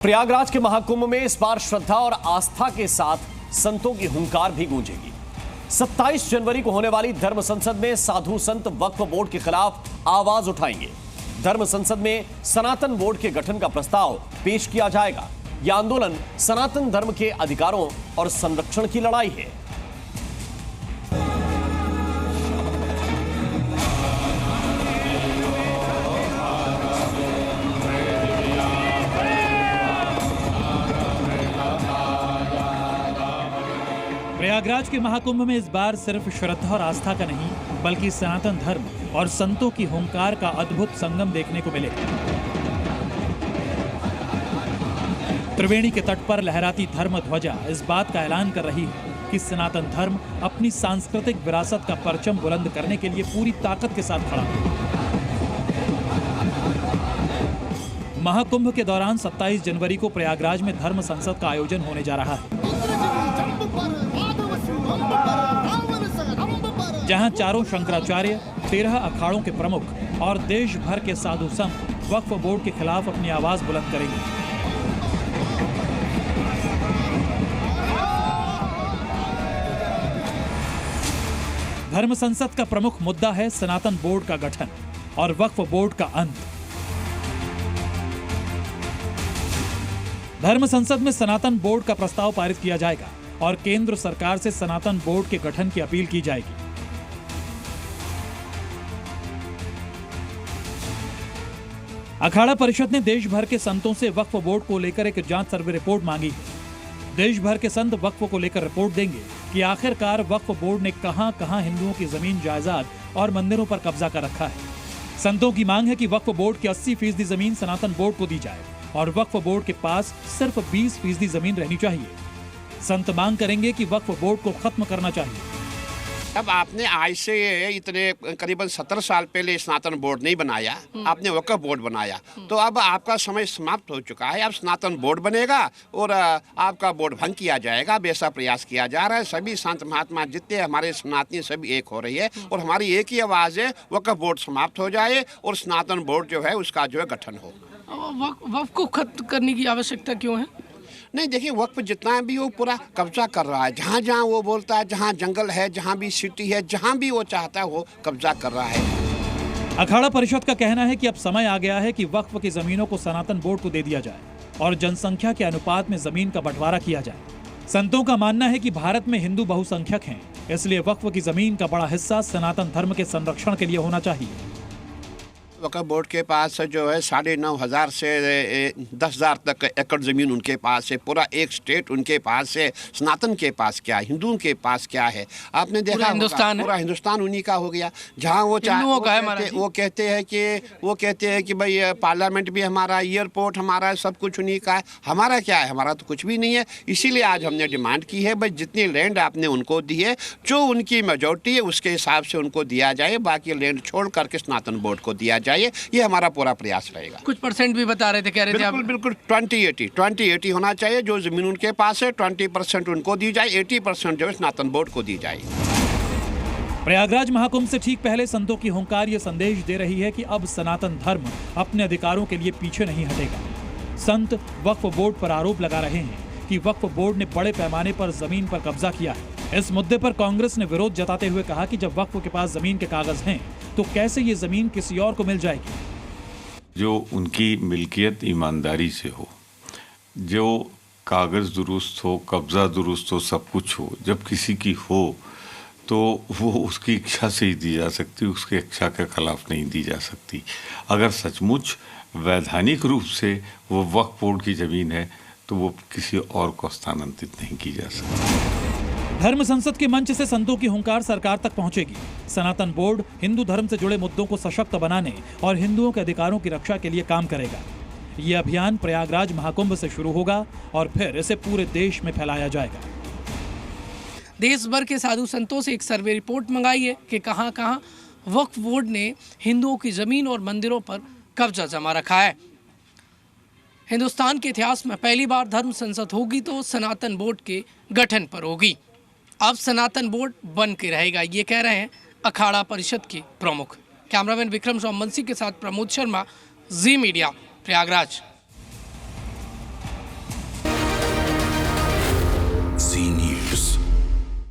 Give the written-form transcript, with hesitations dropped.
प्रयागराज के महाकुंभ में इस बार श्रद्धा और आस्था के साथ संतों की हुंकार भी गूंजेगी। 27 जनवरी को होने वाली धर्म संसद में साधु संत वक्फ बोर्ड के खिलाफ आवाज उठाएंगे। धर्म संसद में सनातन बोर्ड के गठन का प्रस्ताव पेश किया जाएगा। यह आंदोलन सनातन धर्म के अधिकारों और संरक्षण की लड़ाई है। प्रयागराज के महाकुंभ में इस बार सिर्फ श्रद्धा और आस्था का नहीं बल्कि सनातन धर्म और संतों की हुंकार का अद्भुत संगम देखने को मिलेगा। त्रिवेणी के तट पर लहराती धर्म ध्वजा इस बात का ऐलान कर रही है कि सनातन धर्म अपनी सांस्कृतिक विरासत का परचम बुलंद करने के लिए पूरी ताकत के साथ खड़ा है। महाकुंभ के दौरान 27 जनवरी को प्रयागराज में धर्म संसद का आयोजन होने जा रहा है, जहां चारों शंकराचार्य, 13 अखाड़ों के प्रमुख और देश भर के साधु संत वक्फ बोर्ड के खिलाफ अपनी आवाज बुलंद करेंगे। धर्म संसद का प्रमुख मुद्दा है सनातन बोर्ड का गठन और वक्फ बोर्ड का अंत। धर्म संसद में सनातन बोर्ड का प्रस्ताव पारित किया जाएगा और केंद्र सरकार से सनातन बोर्ड के गठन की अपील की जाएगी। अखाड़ा परिषद ने देश भर के संतों से वक्फ बोर्ड को लेकर एक जांच सर्वे रिपोर्ट मांगी है। देश भर के संत वक्फ को लेकर रिपोर्ट देंगे कि आखिरकार वक्फ बोर्ड ने कहां-कहां हिंदुओं की जमीन, जायदाद और मंदिरों पर कब्जा कर रखा है। संतों की मांग है कि वक्फ बोर्ड की 80% जमीन सनातन बोर्ड को दी जाए और वक्फ बोर्ड के पास सिर्फ 20% जमीन रहनी चाहिए। संत मांग करेंगे कि वक्फ बोर्ड को खत्म करना चाहिए। अब आपने आज से इतने करीबन 17 साल पहले सनातन बोर्ड नहीं बनाया, आपने वक्फ बोर्ड बनाया, तो अब आपका समय समाप्त हो चुका है। अब सनातन बोर्ड बनेगा और आपका बोर्ड भंग किया जाएगा। अब ऐसा प्रयास किया जा रहा है। सभी संत महात्मा जितने हमारे सनातनी सभी एक हो रही है और हमारी एक ही आवाज है, वक्फ बोर्ड समाप्त हो जाए और सनातन बोर्ड जो है उसका जो है गठन हो। वक्फ को खत्म करने की आवश्यकता क्यों है? नहीं, देखिए, वक्फ जितना भी वो पूरा कब्जा कर रहा है। जहाँ जहाँ वो बोलता है, जहाँ जंगल है, जहाँ भी सिटी है, जहाँ भी वो चाहता है वो कब्जा कर रहा है। अखाड़ा परिषद का कहना है कि अब समय आ गया है कि वक्फ की जमीनों को सनातन बोर्ड को दे दिया जाए और जनसंख्या के अनुपात में जमीन का बंटवारा किया जाए। संतों का मानना है कि भारत में हिंदू बहुसंख्यक हैं, इसलिए वक्फ की जमीन का बड़ा हिस्सा सनातन धर्म के संरक्षण के लिए होना चाहिए। वक्फ बोर्ड के पास जो है 9,500 से 10,000 तक एकड़ ज़मीन उनके पास है। पूरा एक स्टेट उनके पास है। सनातन के पास क्या है, हिंदुओं के पास क्या है? आपने देखा पूरा हिंदुस्तान उन्हीं का हो गया। जहाँ वो वो कहते हैं कि भाई पार्लियामेंट भी हमारा, एयरपोर्ट हमारा, सब कुछ उन्हीं का है। हमारा क्या है? हमारा तो कुछ भी नहीं है। इसीलिए आज हमने डिमांड की है भाई जितनी लैंड आपने उनको दी है, जो उनकी मेजॉरिटी है उसके हिसाब से उनको दिया जाए, बाकी लैंड छोड़ करके सनातन बोर्ड को दिया जाए। ये हमारा पूरा प्रयास रहेगा। कुछ परसेंट भी बता रहे थे, कह रहे थे बिल्कुल 20-80 होना चाहिए। जो जमीन उनके पास है 20% उनको दी जाए, 80% जो है सनातन बोर्ड को दी जाए। प्रयागराज महाकुंभ से ठीक पहले संतों की हुंकार ये संदेश दे रही है कि अब सनातन धर्म अपने अधिकारों के लिए पीछे नहीं हटेगा। संत वक्फ बोर्ड पर आरोप लगा रहे हैं कि वक्फ बोर्ड ने बड़े पैमाने पर जमीन पर कब्जा किया है। इस मुद्दे पर कांग्रेस ने विरोध जताते हुए कहा कि जब वक्फ के पास जमीन के कागज हैं तो कैसे ये जमीन किसी और को मिल जाएगी? जो उनकी मिल्कियत ईमानदारी से हो, जो कागज दुरुस्त हो, कब्जा दुरुस्त हो, सब कुछ हो, जब किसी की हो तो वो उसकी इच्छा से ही दी जा सकती, उसकी इच्छा के खिलाफ नहीं दी जा सकती। अगर सचमुच वैधानिक रूप से वो वक्फ बोर्ड की जमीन है तो वो किसी और को स्थानांतरित नहीं की जा सकती। धर्म संसद के मंच से संतों की हुंकार सरकार तक पहुंचेगी। सनातन बोर्ड हिंदू धर्म से जुड़े मुद्दों को सशक्त बनाने और हिंदुओं के अधिकारों की रक्षा के लिए काम करेगा। ये अभियान प्रयागराज महाकुंभ से शुरू होगा और फिर इसे पूरे देश में फैलाया जाएगा। देश भर के साधु संतों से एक सर्वे रिपोर्ट मंगाई है कि कहां-कहां वक्फ बोर्ड ने हिंदुओं की जमीन और मंदिरों पर कब्जा जमा रखा है। हिंदुस्तान के इतिहास में पहली बार धर्म संसद होगी तो सनातन बोर्ड के गठन पर होगी। अब सनातन बोर्ड बन के रहेगा, ये कह रहे हैं अखाड़ा परिषद के प्रमुख। कैमरामैन विक्रम सोमवंशी के साथ प्रमोद शर्मा, जी मीडिया, प्रयागराज।